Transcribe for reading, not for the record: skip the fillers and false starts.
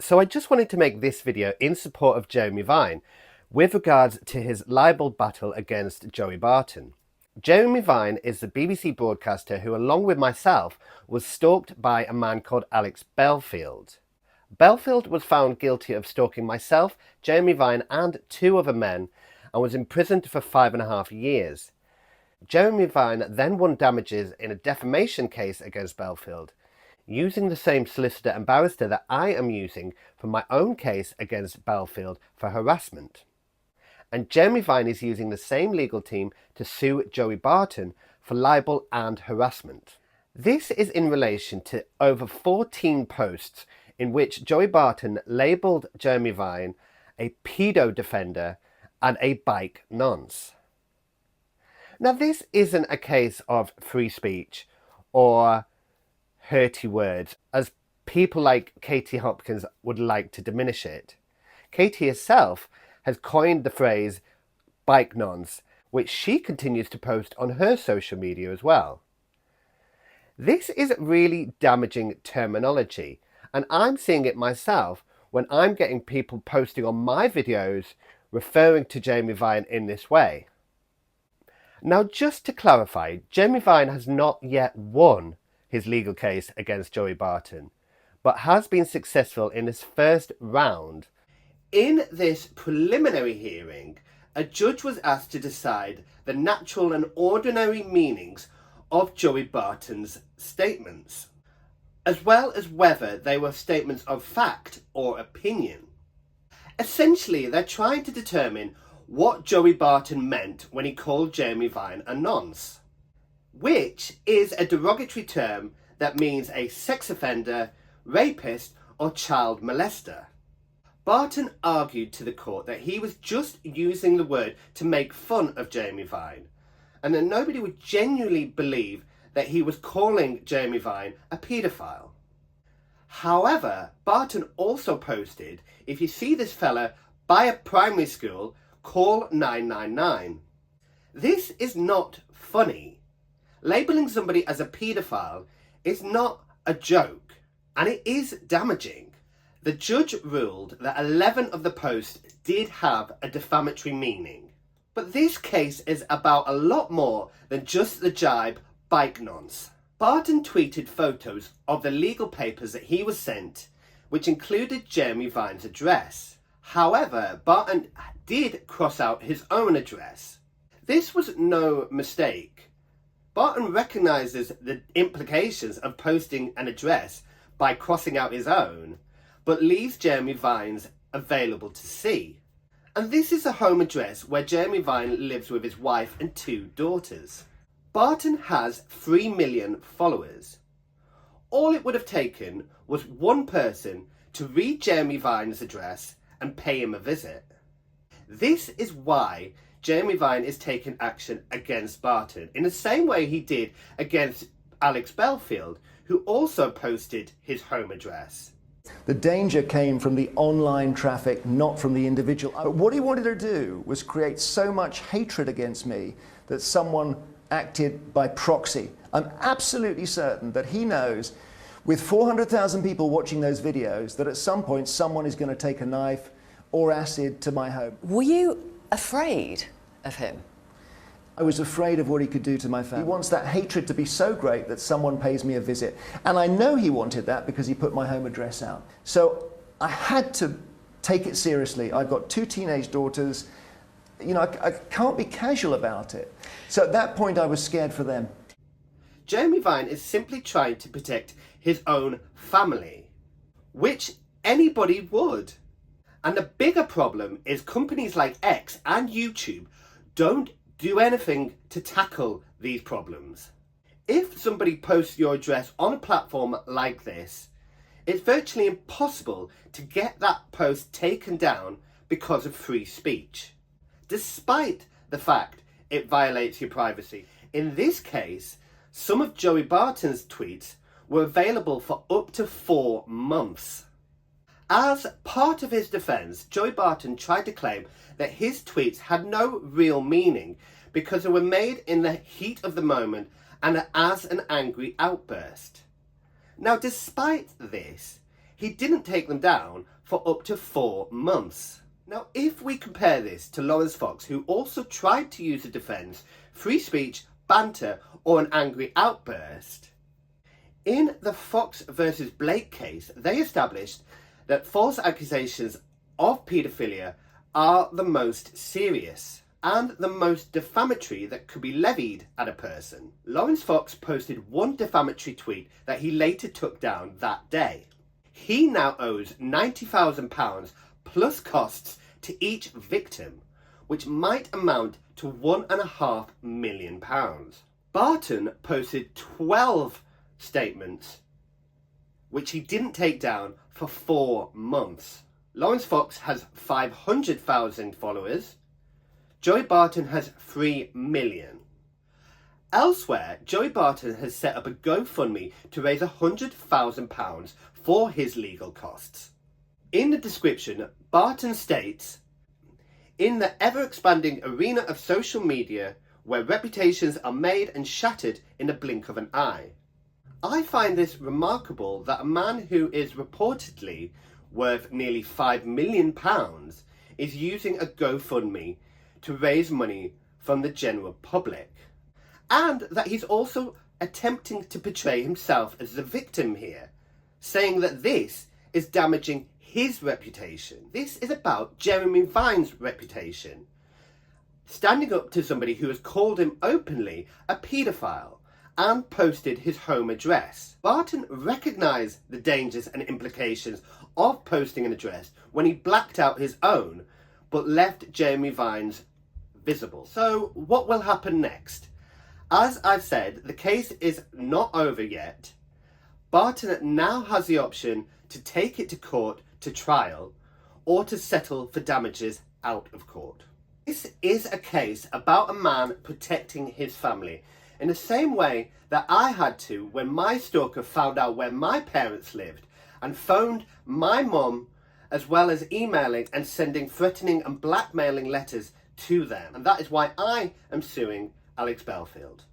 So I just wanted to make this video in support of Jeremy Vine with regards to his libel battle against Joey Barton. Jeremy Vine is the BBC broadcaster who, along with myself, was stalked by a man called Alex Belfield. Belfield was found guilty of stalking myself, Jeremy Vine and two other men and was imprisoned for 5.5 years. Jeremy Vine then won damages in a defamation case against Belfield, using the same solicitor and barrister that I am using for my own case against Belfield for harassment. And Jeremy Vine is using the same legal team to sue Joey Barton for libel and harassment. This is in relation to over 14 posts in which Joey Barton labelled Jeremy Vine a pedo defender and a bike nonce. Now, this isn't a case of free speech or hurty words, as people like Katie Hopkins would like to diminish it. Katie herself has coined the phrase bike nonce, which she continues to post on her social media as well. This is really damaging terminology, and I'm seeing it myself when I'm getting people posting on my videos referring to Jeremy Vine in this way. Now, just to clarify, Jeremy Vine has not yet won his legal case against Joey Barton, but has been successful in his first round. In this preliminary hearing, a judge was asked to decide the natural and ordinary meanings of Joey Barton's statements, as well as whether they were statements of fact or opinion. Essentially, they're trying to determine what Joey Barton meant when he called Jeremy Vine a nonce, which is a derogatory term that means a sex offender, rapist, or child molester. Barton argued to the court that he was just using the word to make fun of Jeremy Vine, and that nobody would genuinely believe that he was calling Jeremy Vine a paedophile. However, Barton also posted, "If you see this fella by a primary school, call 999. This is not funny. Labelling somebody as a paedophile is not a joke, and it is damaging. The judge ruled that 11 of the posts did have a defamatory meaning. But this case is about a lot more than just the jibe bike nonce. Barton tweeted photos of the legal papers that he was sent, which included Jeremy Vine's address. However, Barton did cross out his own address. This was no mistake. Barton recognises the implications of posting an address by crossing out his own, but leaves Jeremy Vine's available to see. And this is a home address where Jeremy Vine lives with his wife and 2 daughters. Barton has 3 million followers. All it would have taken was one person to read Jeremy Vine's address and pay him a visit. This is why Jeremy Vine is taking action against Barton in the same way he did against Alex Belfield, who also posted his home address. The danger came from the online traffic, not from the individual. But what he wanted to do was create so much hatred against me that someone acted by proxy. I'm absolutely certain that he knows, with 400,000 people watching those videos, that at some point someone is going to take a knife or acid to my home. Were you afraid of him? I was afraid of what he could do to my family. He wants that hatred to be so great that someone pays me a visit. And I know he wanted that because he put my home address out. So I had to take it seriously. I've got 2 teenage daughters. You know, I can't be casual about it. So at that point, I was scared for them. Jeremy Vine is simply trying to protect his own family, which anybody would. And the bigger problem is companies like X and YouTube don't do anything to tackle these problems. If somebody posts your address on a platform like this, it's virtually impossible to get that post taken down because of free speech, despite the fact it violates your privacy. In this case, some of Joey Barton's tweets were available for up to 4 months. As part of his defence, Joey Barton tried to claim that his tweets had no real meaning because they were made in the heat of the moment and as an angry outburst. Now, despite this, he didn't take them down for up to 4 months. Now, if we compare this to Lawrence Fox, who also tried to use the defence, free speech, banter, or an angry outburst, in the Fox versus Blake case, they established that false accusations of paedophilia are the most serious and the most defamatory that could be levied at a person. Lawrence Fox posted one defamatory tweet that he later took down that day. He now owes £90,000 plus costs to each victim, which might amount to £1.5 million. Barton posted 12 statements, which he didn't take down for 4 months. Lawrence Fox has 500,000 followers. Joey Barton has 3 million. Elsewhere, Joey Barton has set up a GoFundMe to raise £100,000 for his legal costs. In the description, Barton states, "In the ever-expanding arena of social media, where reputations are made and shattered in the blink of an eye, I find this remarkable that a man who is reportedly worth nearly £5 million is using a GoFundMe to raise money from the general public, and that he's also attempting to portray himself as the victim here, saying that this is damaging his reputation. This is about Jeremy Vine's reputation, standing up to somebody who has called him openly a paedophile and posted his home address. Barton recognised the dangers and implications of posting an address when he blacked out his own, but left Jeremy Vine's visible. So what will happen next? As I've said, the case is not over yet. Barton now has the option to take it to court to trial or to settle for damages out of court. This is a case about a man protecting his family in the same way that I had to when my stalker found out where my parents lived and phoned my mum, as well as emailing and sending threatening and blackmailing letters to them. And that is why I am suing Alex Belfield.